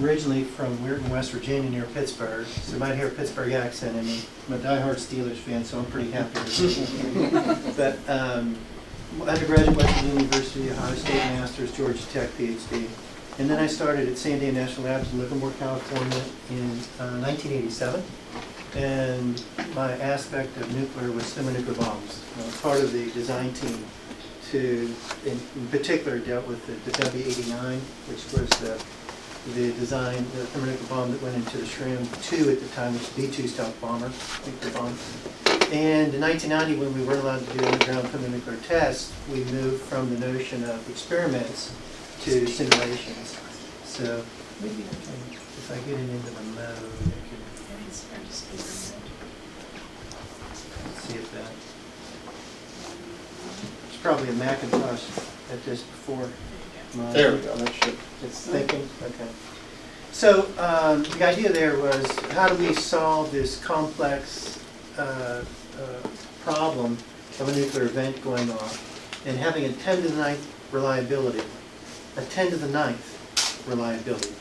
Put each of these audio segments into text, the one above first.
originally from Weirton, West Virginia, near Pittsburgh. So you might hear a Pittsburgh accent in me. I'm a diehard Steelers fan, so I'm pretty happy with it. But undergraduate, West Virginia University, Ohio State Masters, Georgia Tech, PhD. And then I started at San Diego National Labs in Livermore, California in 1987. And my aspect of nuclear was thermonuclear bombs. I was part of the design team to, in particular, dealt with the W-89, which was the design, the thermonuclear bomb that went into the SHRAM-2 at the time, which was the B-2 stealth bomber, nuclear bomb. And in 1990, when we weren't allowed to do underground thermonuclear tests, we moved from the notion of experiments to simulations. So maybe I can, if I get it into the mode, I can see if that. It's probably a Macintosh at this before. There we go. That should. It's thinking. Okay. So the idea there was, how do we solve this complex problem of a nuclear event going off and having a 10 to the 9th reliability, a 10 to the 9th reliability.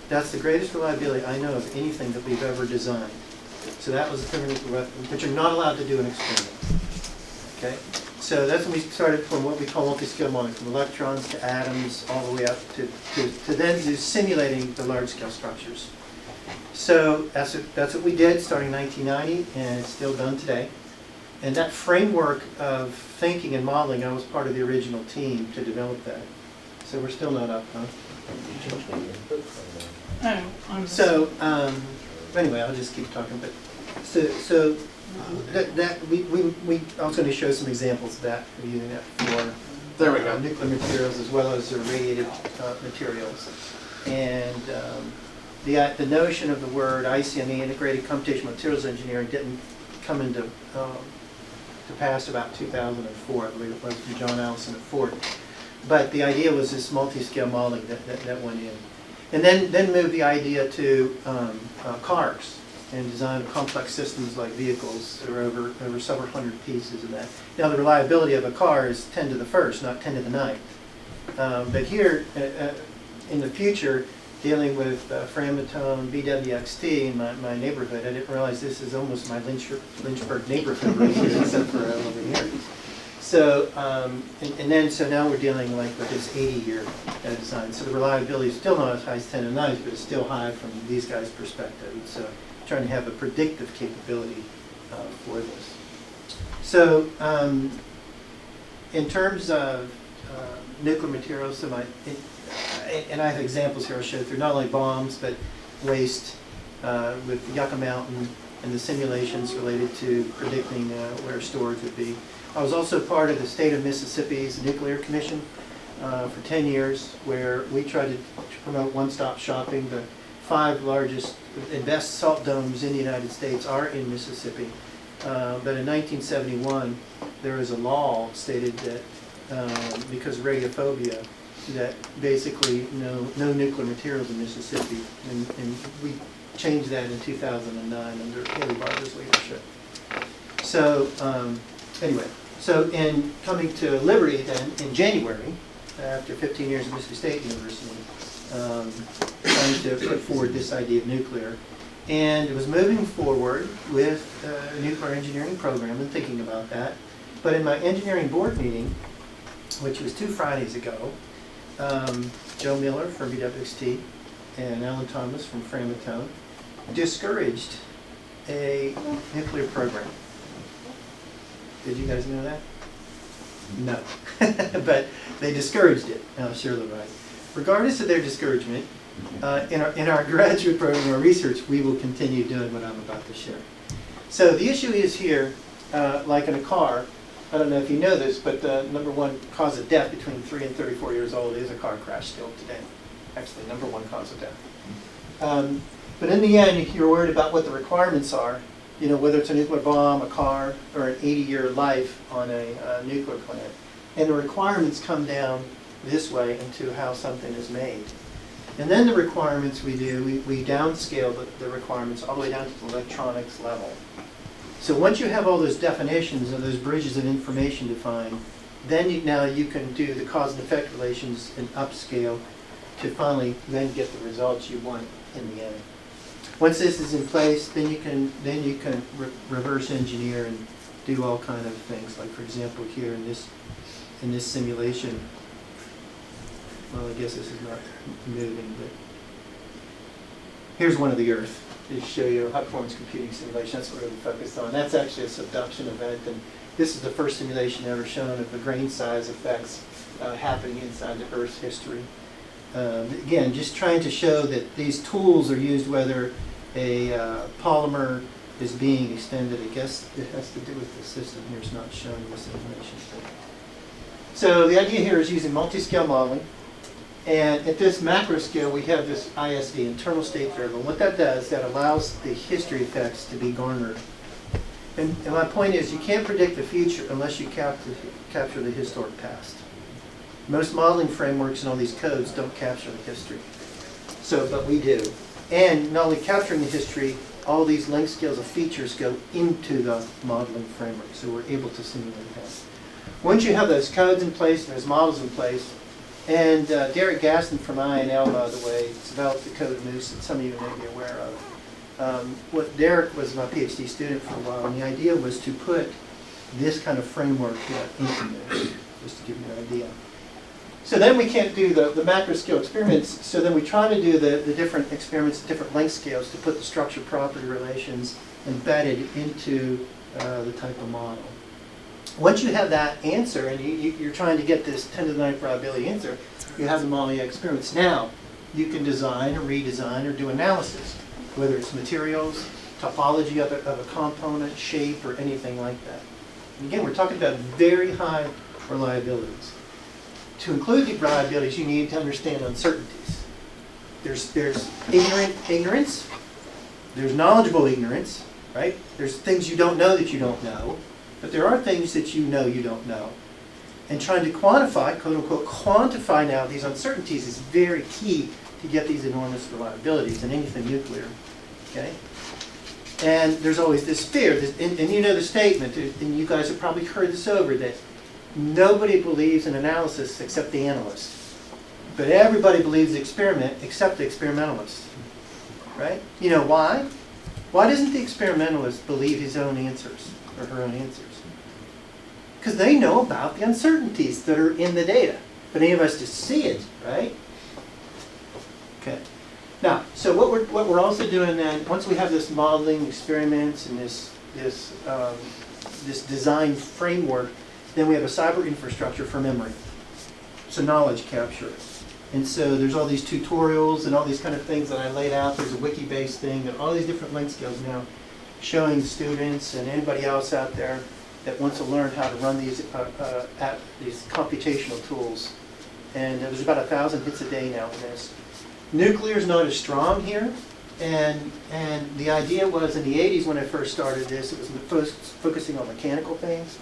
That's the greatest reliability I know of anything that we've ever designed. So that was a thermonuclear weapon, but you're not allowed to do an experiment. Okay? So that's when we started from what we call multi-scale modeling, from electrons to atoms, all the way up to then do simulating the large-scale structures. So that's what we did starting in 1990, and it's still done today. And that framework of thinking and modeling, I was part of the original team to develop that. So we're still not up, huh? So anyway, I'll just keep talking. But so I was going to show some examples of that. We're using that for there we go. Nuclear materials as well as radiated materials. And the notion of the word ICME, Integrated Computational Materials Engineering, didn't come into to pass about 2004, I believe it was, from John Allison at Ford. But the idea was this multi-scale modeling that went in. And then moved the idea to cars and design of complex systems like vehicles. There were over several hundred pieces of that. Now the reliability of a car is 10 to the 1st, not 10 to the 9th. But here, in the future, dealing with Framatome, BWXT in my neighborhood, I didn't realize this is almost my Lynchburg neighborhood right here, except for over here. So, so now we're dealing like with this 80-year design. So the reliability is still not as high as 10 to 9, but it's still high from these guys' perspective. So trying to have a predictive capability for this. So in terms of nuclear materials, so and I have examples here I'll show through, not only bombs, but waste with Yucca Mountain and the simulations related to predicting where storage would be. I was also part of the state of Mississippi's Nuclear Commission for 10 years, where we tried to promote one-stop shopping. The 5 largest and best salt domes in the United States are in Mississippi. But in 1971, there was a law stated that because of radiophobia, that basically no nuclear materials in Mississippi, and we changed that in 2009 under Haley Barber's leadership. So anyway, so in coming to Liberty then in January, after 15 years at Mississippi State University, trying to put forward this idea of nuclear, and it was moving forward with a nuclear engineering program and thinking about that. But in my engineering board meeting, which was 2 Fridays ago, Joe Miller from BWXT and Alan Thomas from Framatome discouraged a nuclear program. Did you guys know that? No. But they discouraged it. I'll share the right. Regardless of their discouragement, in our graduate program, our research, we will continue doing what I'm about to share. So the issue is here, like in a car, I don't know if you know this, but the number 1 cause of death between 3 and 34 years old is a car crash still today. Actually, number 1 cause of death. But in the end, if you're worried about what the requirements are, whether it's a nuclear bomb, a car, or an 80-year life on a nuclear plant, and the requirements come down this way into how something is made. And then the requirements we do, we downscale the requirements all the way down to the electronics level. So once you have all those definitions and those bridges of information defined, then now you can do the cause and effect relations and upscale to finally then get the results you want in the end. Once this is in place, then you can reverse engineer and do all kind of things. Like for example, here in this simulation, well, I guess this is not moving, but here's one of the Earth to show you a high performance computing simulation. That's what we're really focused on. That's actually a subduction event, and this is the first simulation ever shown of the grain size effects happening inside the Earth's history. Again, just trying to show that these tools are used whether a polymer is being extended. I guess it has to do with the system here. It's not showing this information. So the idea here is using multi-scale modeling. And at this macro scale, we have this ISV, internal state variable. What that does, that allows the history effects to be garnered. And my point is, you can't predict the future unless you capture the historic past. Most modeling frameworks and all these codes don't capture the history. But we do. And not only capturing the history, all these length scales of features go into the modeling framework, so we're able to simulate that. Once you have those codes in place, and those models in place, and Derek Gaston from INL, by the way, developed the code Moose that some of you may be aware of. Derek was my PhD student for a while, and the idea was to put this kind of framework into Moose, just to give you an idea. So then we can't do the macro scale experiments, so then we try to do the different experiments at different length scales to put the structure property relations embedded into the type of model. Once you have that answer, and you're trying to get this 10 to the 9th probability answer, you have the model experiments. Now, you can design or redesign or do analysis, whether it's materials, topology of a component, shape, or anything like that. And again, we're talking about very high reliabilities. To include the reliabilities, you need to understand uncertainties. There's ignorance, there's knowledgeable ignorance, right? There's things you don't know that you don't know. But there are things that you know you don't know. And trying to quantify, quote unquote, quantify now these uncertainties is very key to get these enormous reliabilities in anything nuclear. Okay? And there's always this fear, and you know the statement, and you guys have probably heard this over, that nobody believes in analysis except the analyst. But everybody believes the experiment except the experimentalist. Right? You know why? Why doesn't the experimentalist believe his own answers or her own answers? Because they know about the uncertainties that are in the data. But any of us just see it, right? Okay. Now, so what we're also doing then, once we have this modeling experiments and this design framework, then we have a cyber infrastructure for memory. So knowledge capture. And so there's all these tutorials and all these kind of things that I laid out. There's a wiki-based thing and all these different length scales now showing students and anybody else out there that wants to learn how to run these computational tools. And there's about 1,000 hits a day now in this. Nuclear is not as strong here. And the idea was in the 80s when I first started this, it was focusing on mechanical things.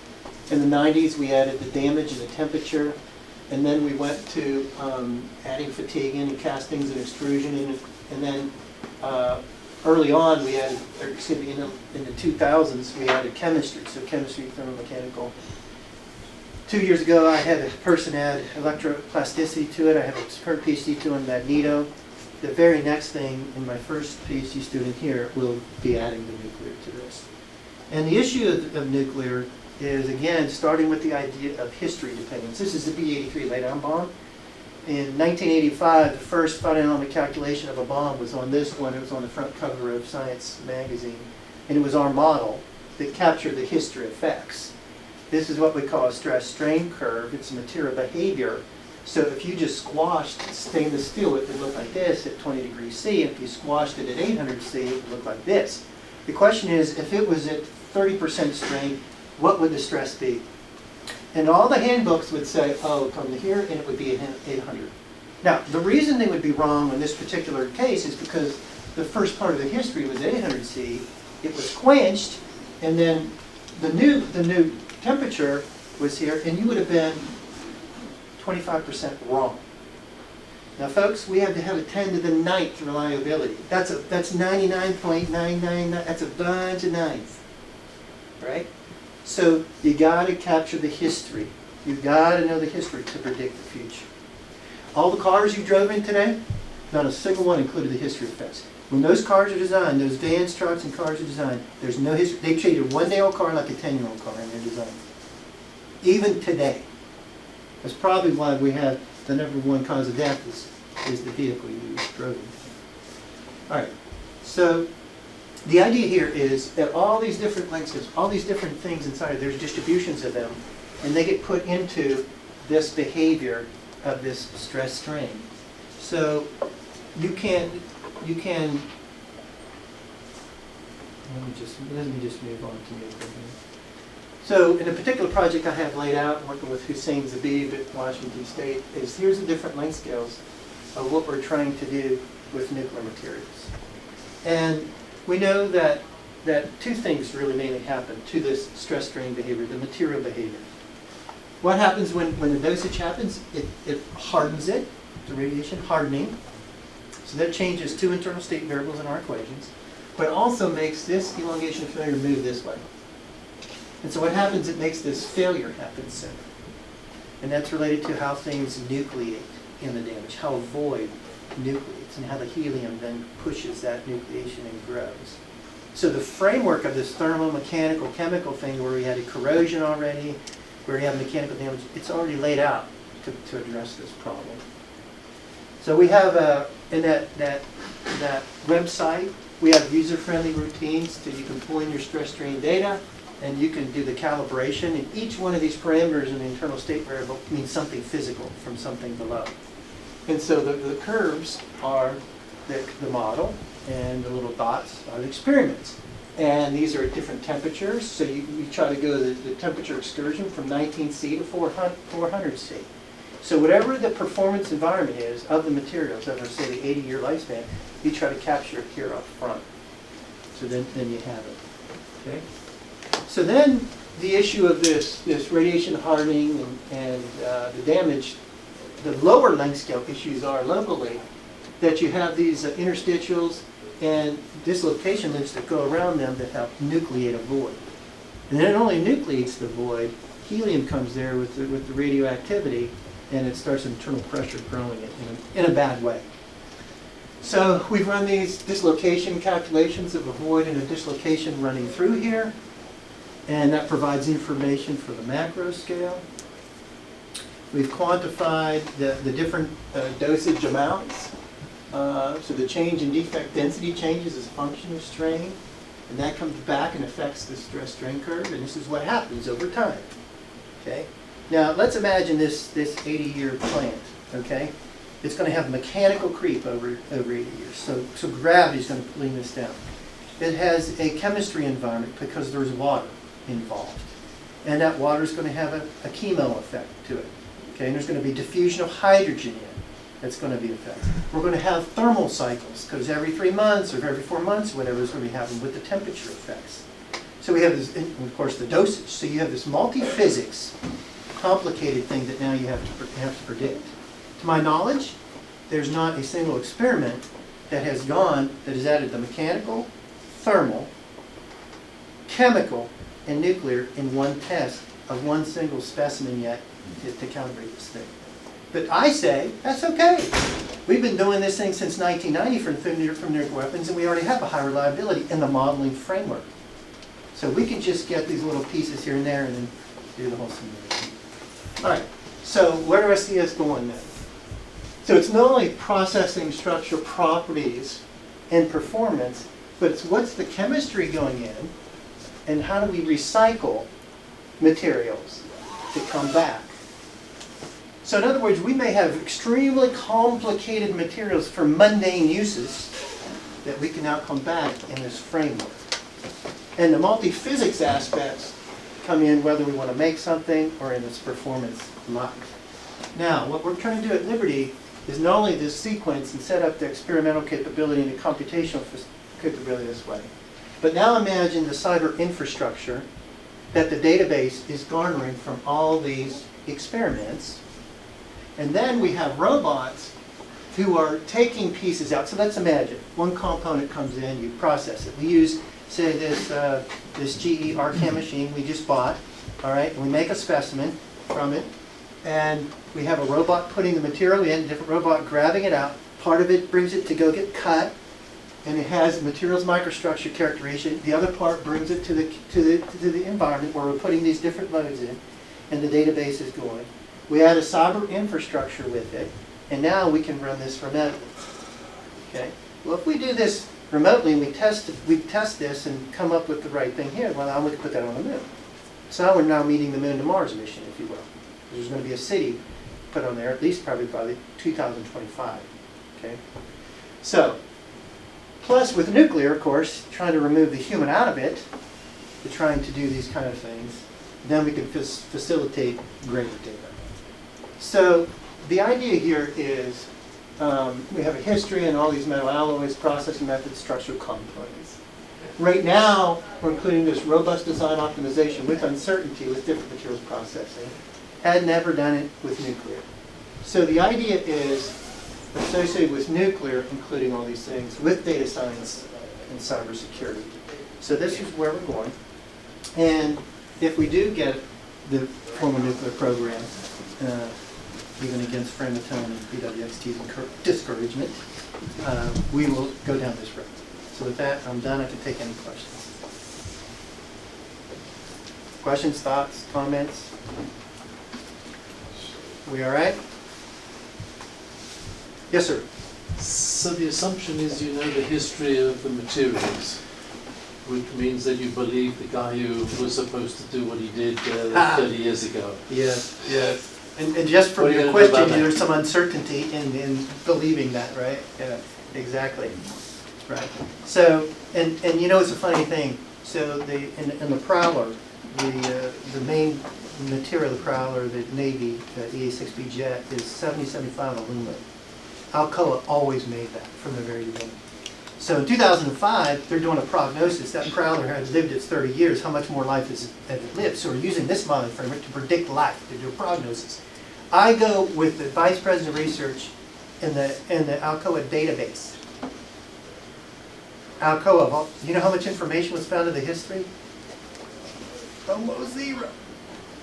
In the 90s, we added the damage and the temperature. And then we went to adding fatigue and castings and extrusion. And then early on, we added, in the 2000s, we added chemistry. So chemistry, thermomechanical. 2 years ago, I had a person add electroplasticity to it. I have a current PhD doing magneto. The very next thing in my first PhD student here will be adding the nuclear to this. And the issue of nuclear is, again, starting with the idea of history dependence. This is the B-83 laydown bomb. In 1985, the first fundamental calculation of a bomb was on this one. It was on the front cover of Science magazine. And it was our model that captured the history effects. This is what we call a stress-strain curve. It's material behavior. So if you just squashed stainless steel, it would look like this at 20 degrees C. If you squashed it at 800 C, it would look like this. The question is, if it was at 30% strain, what would the stress be? And all the handbooks would say, oh, come to here, and it would be at 800. Now, the reason they would be wrong in this particular case is because the first part of the history was 800 C. It was quenched, and then the new temperature was here, and you would have been 25% wrong. Now, folks, we have to have a 10 to the 9th reliability. That's 99.999. That's a bunch of nines, right? So you got to capture the history. You got to know the history to predict the future. All the cars you drove in today, not a single one included the history effects. When those cars are designed, those vans, trucks, and cars are designed, there's no history. They treated one day old car like a 10-year-old car in their design. Even today. That's probably why we have the number one cause of death is the vehicle you drove in. All right. So the idea here is that all these different lengths, all these different things inside, there's distributions of them, and they get put into this behavior of this stress strain. So you can let me just move on to nuclear. So in a particular project I have laid out, working with Hussein Zabib at Washington State, is here's the different length scales of what we're trying to do with nuclear materials. And we know that two things really mainly happen to this stress strain behavior, the material behavior. What happens when the dosage happens? It hardens it, the radiation hardening. So that changes two internal state variables in our equations, but also makes this elongation of failure move this way. And so what happens, it makes this failure happen sooner. And that's related to how things nucleate in the damage, how a void nucleates, and how the helium then pushes that nucleation and grows. So the framework of this thermomechanical chemical thing where we had a corrosion already, where we have mechanical damage, it's already laid out to address this problem. So we have in that website, we have user-friendly routines so you can pull in your stress strain data and you can do the calibration. And each one of these parameters in the internal state variable means something physical from something below. And so the curves are the model, and the little dots are the experiments. And these are at different temperatures. So you try to go the temperature excursion from 19C to 400C. So whatever the performance environment is of the materials over, say, the 80-year lifespan, you try to capture it here up front. So then you have it. Okay. So then the issue of this radiation hardening and the damage, the lower length scale issues are locally that you have these interstitials and dislocation loops that go around them that help nucleate a void. And then it only nucleates the void. Helium comes there with the radioactivity, and it starts internal pressure growing it in a bad way. So we've run these dislocation calculations of a void and a dislocation running through here, and that provides information for the macro scale. We've quantified the different dosage amounts. So the change in defect density changes as a function of strain, and that comes back and affects the stress strain curve, and this is what happens over time. Okay? Now let's imagine this 80-year plant. Okay? It's going to have mechanical creep over 80 years. So gravity is going to lean this down. It has a chemistry environment because there's water involved, and that water is going to have a chemo effect to it. Okay? And there's going to be diffusion of hydrogen in it. That's going to be affected. We're going to have thermal cycles, because every 3 months or every 4 months, whatever is going to be happening with the temperature effects. So we have this, and of course, the dosage. So you have this multi-physics, complicated thing that now you have to predict. To my knowledge, there's not a single experiment that has added the mechanical, thermal, chemical, and nuclear in one test of one single specimen yet to calibrate this thing. But I say, that's okay. We've been doing this thing since 1990 from nuclear weapons, and we already have a high reliability in the modeling framework. So we can just get these little pieces here and there and then do the whole simulation. All right, so where do I see us going then? So it's not only processing structural properties and performance, but it's what's the chemistry going in, and how do we recycle materials to come back. So in other words, we may have extremely complicated materials for mundane uses that we can now come back in this framework. And the multi-physics aspects come in whether we want to make something or in its performance life. Now, what we're trying to do at Liberty is not only this sequence and set up the experimental capability and the computational capability this way, but now imagine the cyber infrastructure that the database is garnering from all these experiments. And then we have robots who are taking pieces out. So let's imagine one component comes in, you process it. We use, say, this GE RCAM machine we just bought, all right, and we make a specimen from it, and we have a robot putting the material in, a different robot grabbing it out. Part of it brings it to go get cut, and it has materials microstructure characterization. The other part brings it to the environment where we're putting these different loads in, and the database is going. We add a cyber infrastructure with it, and now we can run this remotely. Okay. Well, if we do this remotely and we test this and come up with the right thing here, well, now we can put that on the moon. So now we're now meeting the moon to Mars mission, if you will. There's going to be a city put on there, at least probably by 2025. Okay. So, plus with nuclear, of course, trying to remove the human out of it, to trying to do these kind of things, then we can facilitate greater data. So the idea here is we have a history and all these metal alloys, processing methods, structural components. Right now, we're including this robust design optimization with uncertainty with different materials processing. Had never done it with nuclear. So the idea is associated with nuclear, including all these things, with data science and cybersecurity. So this is where we're going. And if we do get the formal nuclear program, even against Framatome and BWXT's discouragement, we will go down this road. So with that, I'm done. I can take any questions. Questions, thoughts, comments? We all right? Yes, sir. So the assumption is you know the history of the materials, which means that you believe the guy who was supposed to do what he did 30 years ago. Yes, yes. And just from What are you your gonna do question, about that? there's some uncertainty in believing that, right? Yeah, exactly. Right. So, and you know, it's a funny thing. So in the Prowler, the main material of the Prowler, the Navy, the EA-6B jet, is 70-75 aluminum. Alcoa always made that from the very beginning. So in 2005, they're doing a prognosis. That Prowler has lived its 30 years. How much more life has it lived? So we're using this modeling framework to predict life, to do a prognosis. I go with the Vice President of Research in the Alcoa database. Alcoa, you know how much information was found in the history? Almost zero.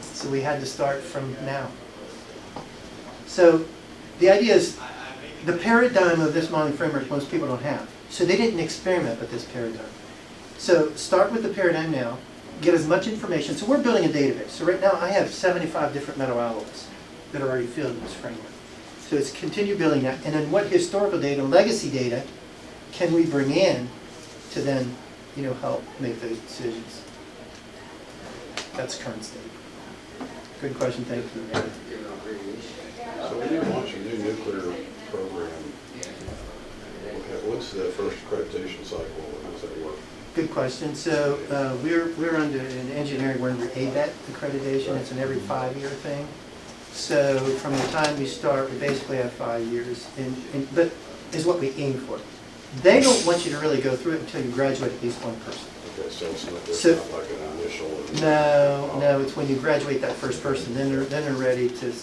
So we had to start from now. So the idea is, the paradigm of this modeling framework most people don't have. So they didn't experiment with this paradigm. So start with the paradigm now, get as much information. So we're building a database. So right now I have 75 different metal alloys that are already filled in this framework. So it's continue building that. And then what historical data, legacy data, can we bring in to then, help make those decisions? That's current state. Good question, thank you. So when you launch a new nuclear program, what's the first accreditation cycle? How does that work? Good question. So we're under in engineering, we're under ABET accreditation. It's an every 5-year thing. So from the time we start, we basically have 5 years, but is what we aim for. They don't want you to really go through it until you graduate at least one person. Okay, so it's not like an initial. No, it's when you graduate that first person, then they're ready to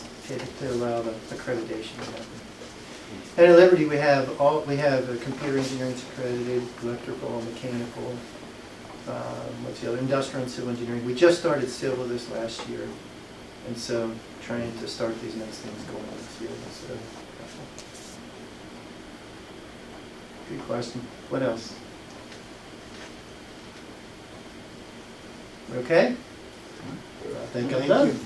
allow the accreditation to happen. And at Liberty, we have computer engineering accredited, electrical, mechanical, what's the other, industrial and civil engineering. We just started civil this last year, and so trying to start these next things going in this field. So, good question. What else? Okay. I think I'm done.